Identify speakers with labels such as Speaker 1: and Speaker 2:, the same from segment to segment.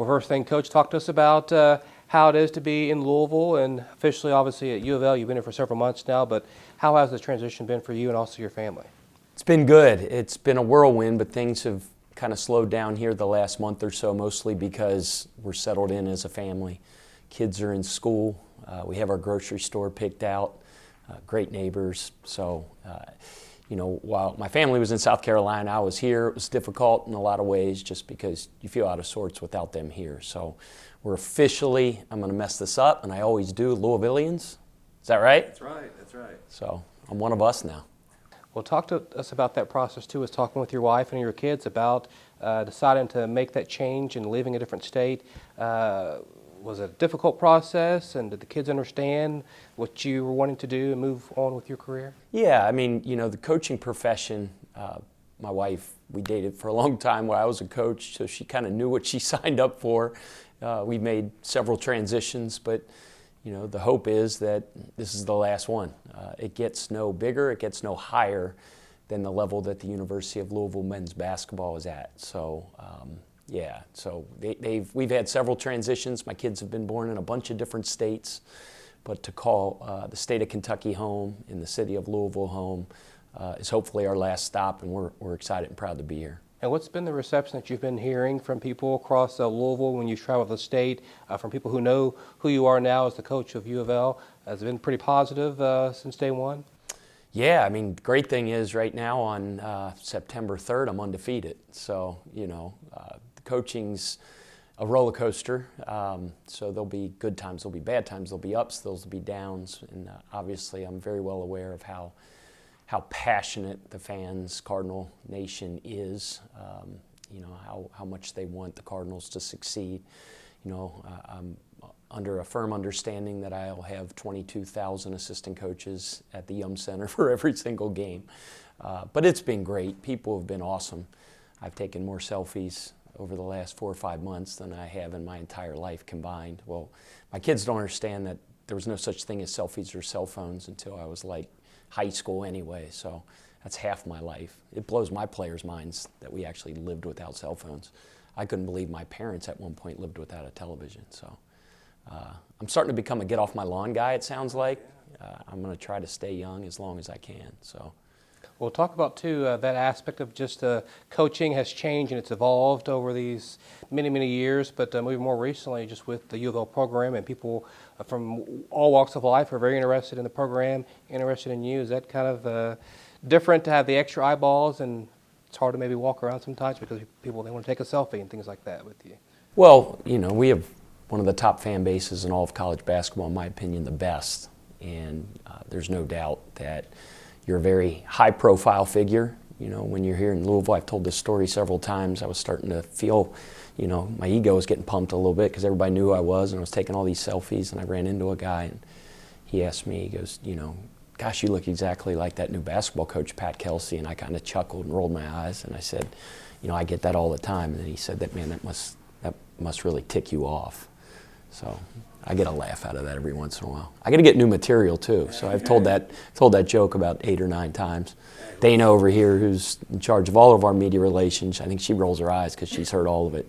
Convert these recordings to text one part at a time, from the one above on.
Speaker 1: Well, first thing, Coach, talk to us about how it is to be in Louisville and officially, obviously, at U of L. You've been here for several months now, but how has the transition been for you and also your family?
Speaker 2: It's been good. It's been a whirlwind, but things have kind of slowed down here the last month or so, mostly because we're settled in as a family. Kids are in school. We have our grocery store picked out. Great neighbors. So, while my family was in South Carolina, I was here. It was difficult in a lot of ways just because you feel out of sorts without them here. So we're officially, I'm going to mess this up, and I always do, Louisvillians. Is that right?
Speaker 3: That's right, that's right.
Speaker 2: So I'm one of us now.
Speaker 1: Well, talk to us about that process, too, as talking with your wife and your kids about deciding to make that change and living a different state. Was it a difficult process, and did the kids understand what you were wanting to do and move on with your career?
Speaker 2: Yeah, I mean, the coaching profession, my wife, we dated for a long time while I was a coach, so she kind of knew what she signed up for. We made several transitions, but the hope is that this is the last one. It gets no bigger, it gets no higher than the level that the University of Louisville men's basketball is at. So, we've had several transitions. My kids have been born in a bunch of different states, but to call the state of Kentucky home and the city of Louisville home is hopefully our last stop, and we're excited and proud to be here.
Speaker 1: And what's been the reception that you've been hearing from people across Louisville when you travel the state, from people who know who you are now as the coach of U of L? Has it been pretty positive since day one?
Speaker 2: Yeah, I mean, the great thing is right now on September 3rd, I'm undefeated. So, the coaching's a roller coaster. So there'll be good times, there'll be bad times, there'll be ups, there'll be downs. And obviously I'm very well aware of how passionate the fans, Cardinal Nation is, how much they want the Cardinals to succeed. I'm under a firm understanding that I'll have 22,000 assistant coaches at the Yum Center for every single game. But it's been great. People have been awesome. I've taken more selfies over the last 4 or 5 months than I have in my entire life combined. Well, my kids don't understand that there was no such thing as selfies or cell phones until I was like high school anyway, so that's half my life. It blows my players' minds that we actually lived without cell phones. I couldn't believe my parents at one point lived without a television, so I'm starting to become a get off my lawn guy, it sounds like. I'm going to try to stay young as long as I can. So.
Speaker 1: We'll talk about, too, that aspect of just coaching has changed and it's evolved over these many, many years, but maybe more recently just with the U of L program, and people from all walks of life are very interested in the program, interested in you. Is that kind of different to have the extra eyeballs, and it's hard to maybe walk around sometimes because people, they want to take a selfie and things like that with you?
Speaker 2: Well, we have one of the top fan bases in all of college basketball, in my opinion, the best, and there's no doubt that you're a very high-profile figure. When you're here in Louisville, I've told this story several times. I was starting to feel, my ego was getting pumped a little bit because everybody knew who I was, and I was taking all these selfies, and I ran into a guy, and he asked me, he goes, gosh, you look exactly like that new basketball coach, Pat Kelsey, and I kind of chuckled and rolled my eyes, and I said, I get that all the time, and then he said that, man, that must really tick you off. So I get a laugh out of that every once in a while. I got to get new material too. So I've told that joke about 8 or 9 times. Dana over here, who's in charge of all of our media relations, I think she rolls her eyes because she's heard all of it.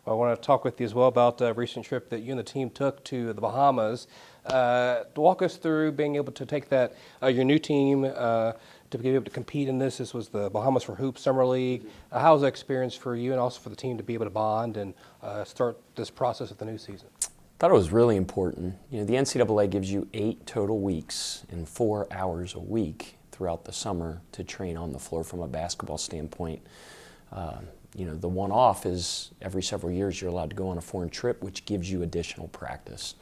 Speaker 1: Well, I want to talk with you as well about a recent trip that you and the team took to the Bahamas. Walk us through being able to take that your new team to be able to compete in this. This was the Bahamas for Hoops Summer League. How was that experience for you and also for the team to be able to bond and start this process of the new season?
Speaker 2: I thought it was really important. The NCAA gives you 8 total weeks and 4 hours a week throughout the summer to train on the floor from a basketball standpoint. The one-off is every several years you're allowed to go on a foreign trip, which gives you additional practice.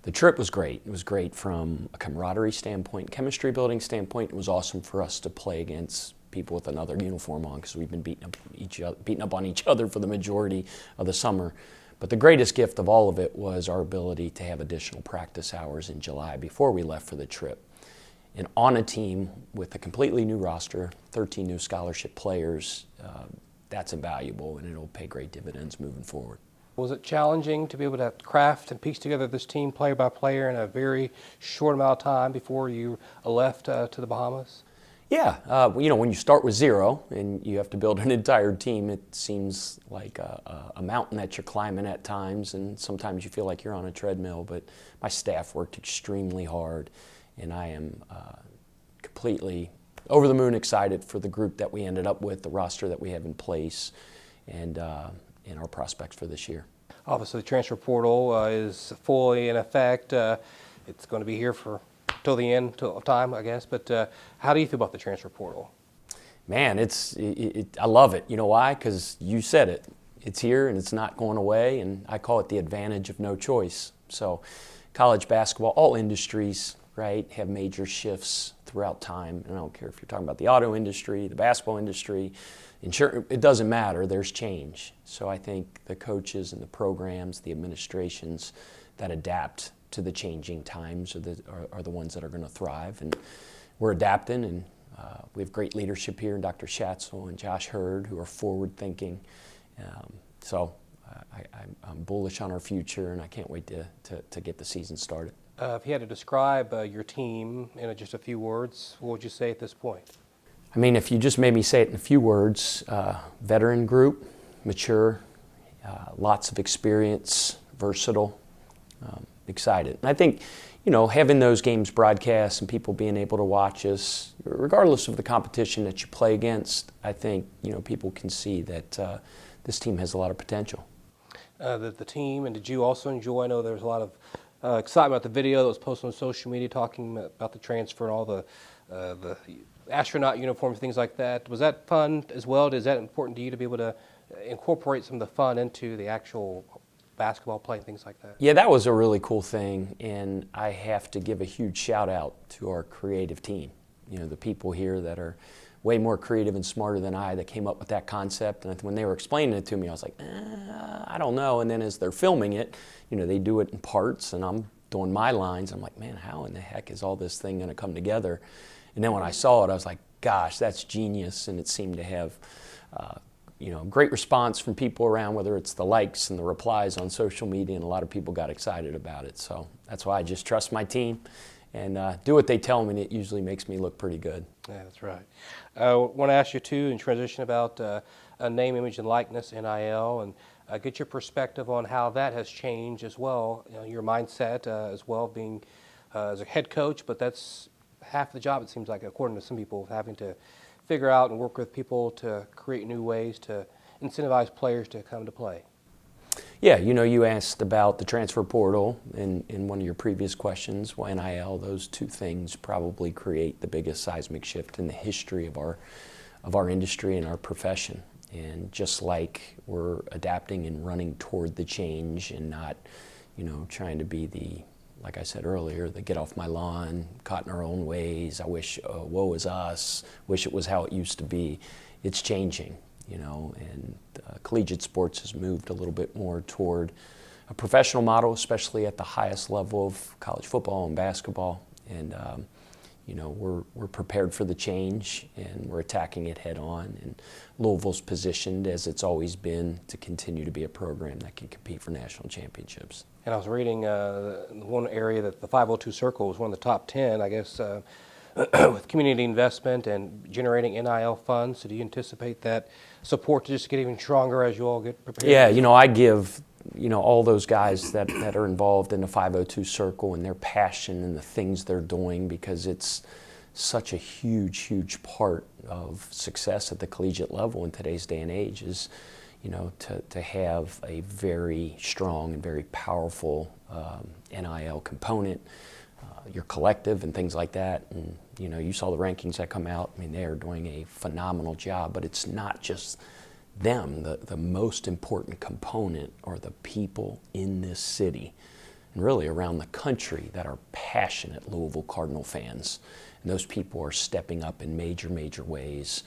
Speaker 2: The trip was great. It was great from a camaraderie standpoint, chemistry building standpoint. It was awesome for us to play against people with another uniform on because we've been beating up on each other for the majority of the summer. But the greatest gift of all of it was our ability to have additional practice hours in July before we left for the trip. And on a team with a completely new roster, 13 new scholarship players, that's invaluable, and it'll pay great dividends moving forward.
Speaker 1: Was it challenging to be able to craft and piece together this team player by player in a very short amount of time before you left to the Bahamas?
Speaker 2: Yeah, when you start with zero and you have to build an entire team, it seems like a mountain that you're climbing at times, and sometimes you feel like you're on a treadmill, but my staff worked extremely hard, and I am completely over the moon excited for the group that we ended up with, the roster that we have in place, and our prospects for this year.
Speaker 1: Obviously, the transfer portal is fully in effect. It's going to be here for till the end of time, I guess. But how do you feel about the transfer portal?
Speaker 2: Man, I love it. You know why? Because you said it. It's here and it's not going away, and I call it the advantage of no choice. So college basketball, all industries, right, have major shifts throughout time. And I don't care if you're talking about the auto industry, the basketball industry, insurance, it doesn't matter. There's change. So I think the coaches and the programs, the administrations that adapt to the changing times are the ones that are going to thrive. And we're adapting, and we have great leadership here in Dr. Schatzel and Josh Hurd, who are forward-thinking. So I'm bullish on our future, and I can't wait to get the season started.
Speaker 1: If you had to describe your team in just a few words, what would you say at this point?
Speaker 2: I mean, if you just made me say it in a few words, veteran group, mature, lots of experience, versatile, excited. And I think, having those games broadcast and people being able to watch us, regardless of the competition that you play against, I think, people can see that this team has a lot of potential.
Speaker 1: The team, and did you also enjoy, I know there was a lot of excitement about the video that was posted on social media talking about the transfer and all the astronaut uniforms, things like that. Was that fun as well? Is that important to you to be able to incorporate some of the fun into the actual basketball play and things like that?
Speaker 2: Yeah, that was a really cool thing, and I have to give a huge shout out to our creative team. The people here that are way more creative and smarter than I that came up with that concept. And when they were explaining it to me, I was like, I don't know. And then as they're filming it, they do it in parts, and I'm doing my lines. I'm like, man, how in the heck is all this thing going to come together? And then when I saw it, I was like, gosh, that's genius. And it seemed to have great response from people around, whether it's the likes and the replies on social media, and a lot of people got excited about it. So that's why I just trust my team and do what they tell me, and it usually makes me look pretty good.
Speaker 1: Yeah, that's right. I want to ask you, too, in transition about a name, image, and likeness, NIL, and get your perspective on how that has changed as well, your mindset as well, being as a head coach, but that's half the job, it seems like, according to some people, having to figure out and work with people to create new ways to incentivize players to come to play.
Speaker 2: Yeah, you asked about the transfer portal in one of your previous questions. Well, NIL, those two things probably create the biggest seismic shift in the history of our industry and our profession. And just like we're adapting and running toward the change and not, trying to be like I said earlier, the get off my lawn, caught in our own ways, I wish, woe is us, wish it was how it used to be. It's changing, and collegiate sports has moved a little bit more toward a professional model, especially at the highest level of college football and basketball. And, we're prepared for the change, and we're attacking it head on. And Louisville's positioned, as it's always been, to continue to be a program that can compete for national championships.
Speaker 1: And I was reading one area that the 502 Circle was one of the top 10, I guess, with community investment and generating NIL funds. So do you anticipate that support to just get even stronger as you all get prepared?
Speaker 2: Yeah, I give all those guys that are involved in the 502 Circle and their passion and the things they're doing, because it's such a huge part of success at the collegiate level in today's day and age is, to have a very strong and very powerful NIL component, your collective and things like that. And, you saw the rankings that come out. I mean, they are doing a phenomenal job, but it's not just them. The most important component are the people in this city and really around the country that are passionate Louisville Cardinal fans. And those people are stepping up in major ways.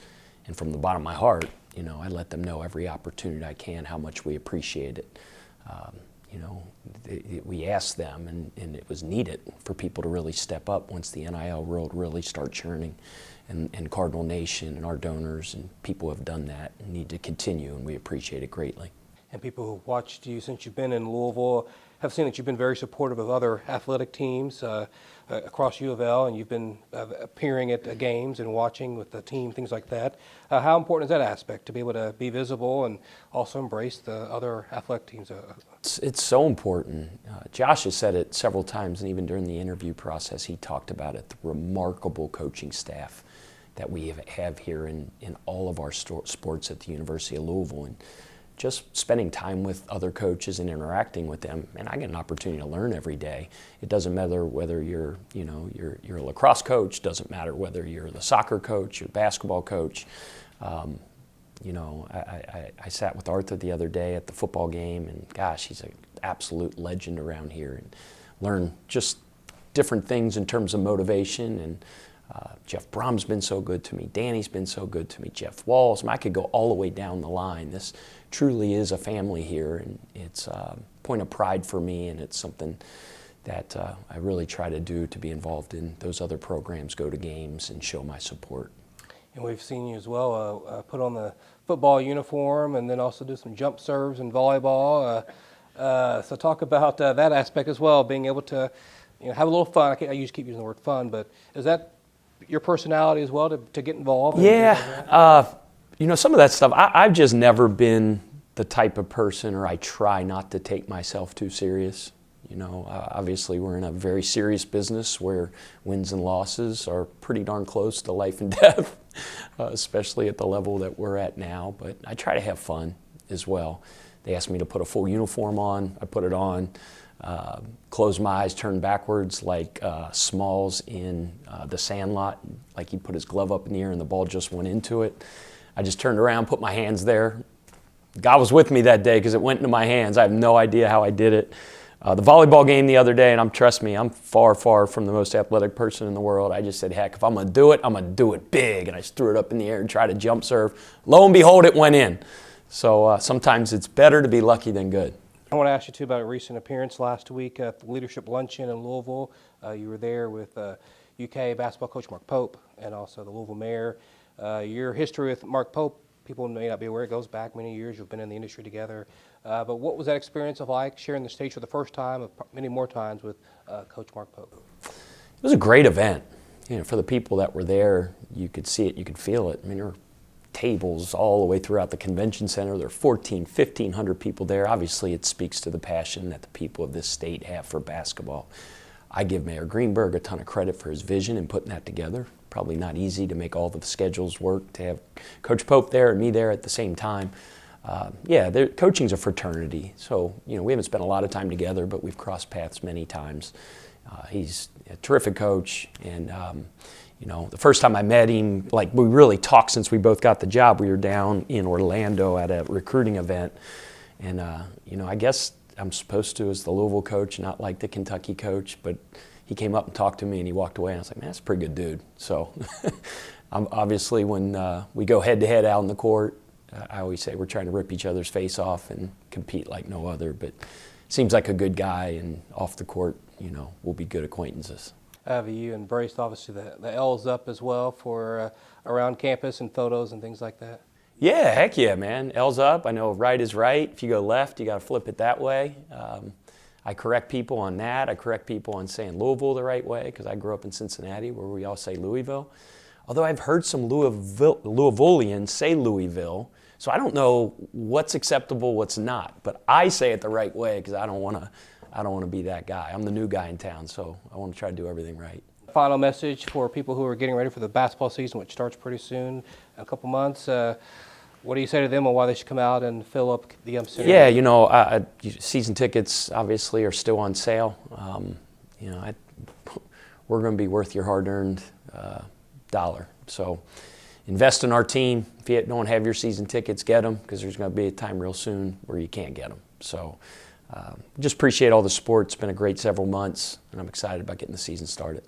Speaker 2: And from the bottom of my heart, I let them know every opportunity I can how much we appreciate it. We asked them, and it was needed for people to really step up once the NIL world really start churning. And Cardinal Nation and our donors and people have done that and need to continue, and we appreciate it greatly.
Speaker 1: and people who watched you since you've been in Louisville have seen that you've been very supportive of other athletic teams across U of L, and you've been appearing at games and watching with the team, things like that. How important is that aspect, to be able to be visible and also embrace the other athletic teams?
Speaker 2: It's so important. Josh has said it several times, and even during the interview process, he talked about it, the remarkable coaching staff that we have here in all of our sports at the University of Louisville. And just spending time with other coaches and interacting with them, and I get an opportunity to learn every day. It doesn't matter whether you're a lacrosse coach, doesn't matter whether you're the soccer coach, your basketball coach. I sat with Arthur the other day at the football game, and gosh, he's an absolute legend around here, and learn just different things in terms of motivation. And Jeff Brom's been so good to me. Danny's been so good to me. Jeff Walls. I could go all the way down the line. This truly is a family here, and it's a point of pride for me, and it's something that I really try to do, to be involved in those other programs, go to games, and show my support.
Speaker 1: And we've seen you as well put on the football uniform and then also do some jump serves and volleyball. So talk about that aspect as well, being able to have a little fun. I used to keep using the word fun, but is that your personality as well, to get involved?
Speaker 2: Yeah, some of that stuff, I've just never been the type of person, or I try not to take myself too serious. Obviously we're in a very serious business where wins and losses are pretty darn close to life and death, especially at the level that we're at now. But I try to have fun as well. They asked me to put a full uniform on. I put it on. Closed my eyes, turned backwards like Smalls in The Sandlot, like he put his glove up in the air and the ball just went into it. I just turned around, put my hands there. God was with me that day because it went into my hands. I have no idea how I did it. The volleyball game the other day, and trust me, I'm far, far from the most athletic person in the world. I just said, heck, if I'm going to do it, I'm going to do it big. And I just threw it up in the air and tried to jump serve. Lo and behold, it went in. So sometimes it's better to be lucky than good.
Speaker 1: I want to ask you, too, about a recent appearance last week at the Leadership Luncheon in Louisville. You were there with UK basketball coach Mark Pope and also the Louisville mayor. Your history with Mark Pope, people may not be aware, it goes back many years. You've been in the industry together. But what was that experience like, sharing the stage for the first time, many more times, with Coach Mark Pope?
Speaker 2: It was a great event. For the people that were there, you could see it, you could feel it. There were tables all the way throughout the convention center. There are 1,500 people there. Obviously, it speaks to the passion that the people of this state have for basketball. I give Mayor Greenberg a ton of credit for his vision in putting that together. Probably not easy to make all the schedules work, to have Coach Pope there and me there at the same time. Coaching's a fraternity, so we haven't spent a lot of time together, but we've crossed paths many times. He's a terrific coach, and the first time I met him, we really talked since we both got the job. We were down in Orlando at a recruiting event, and I guess I'm supposed to, as the Louisville coach, not like the Kentucky coach, but he came up and talked to me and he walked away, and I was like, man, that's a pretty good dude. So obviously when we go head-to-head out in the court, I always say we're trying to rip each other's face off and compete like no other, but seems like a good guy, and off the court, we'll be good acquaintances.
Speaker 1: Have you embraced, obviously, the L's up as well for around campus and photos and things like that?
Speaker 2: Yeah, heck yeah, man. L's up. I know right is right. If you go left, you got to flip it that way. I correct people on that. I correct people on saying Louisville the right way, because I grew up in Cincinnati where we all say Louisville. Although I've heard some Louisvillians say Louisville, so I don't know what's acceptable, what's not. But I say it the right way because I don't want to be that guy. I'm the new guy in town, so I want to try to do everything right.
Speaker 1: Final message for people who are getting ready for the basketball season, which starts pretty soon, in a couple months. What do you say to them on why they should come out and fill up the center?
Speaker 2: Yeah, season tickets obviously are still on sale. We're going to be worth your hard-earned dollar. So invest in our team. If you don't have your season tickets, get them, because there's going to be a time real soon where you can't get them. So just appreciate all the support. It's been a great several months, and I'm excited about getting the season started.